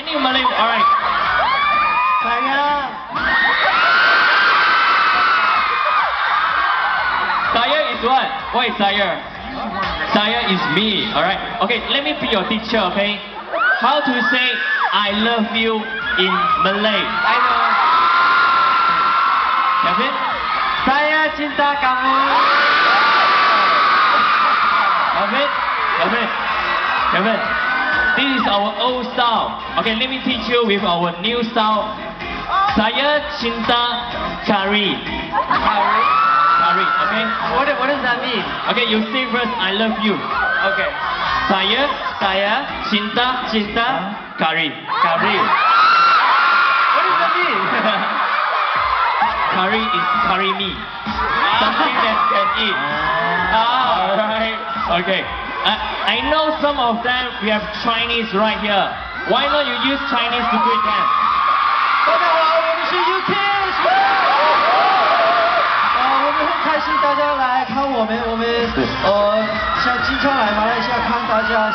Any Malay? All right. Saya is what? What is Saya? Saya is me. All right. Okay. Let me be your teacher. Okay. How to say I love you in Malay? I know. Kevin? Saya cinta kamu. Kevin. This is our old style. Okay, let me teach you with our new style. Saya cinta Kari. Kari, okay? What does that mean? Okay, you say first, I love you. Okay. Saya cinta Kari. Kari. What does that mean? Curry is curry me. Something that can eat. Alright. Okay. I know some of them we have Chinese right here. Why not you use Chinese to greet them? 大家好，我们是 UK。我们很开心大家来看我们，像经常来马来西亚看大家。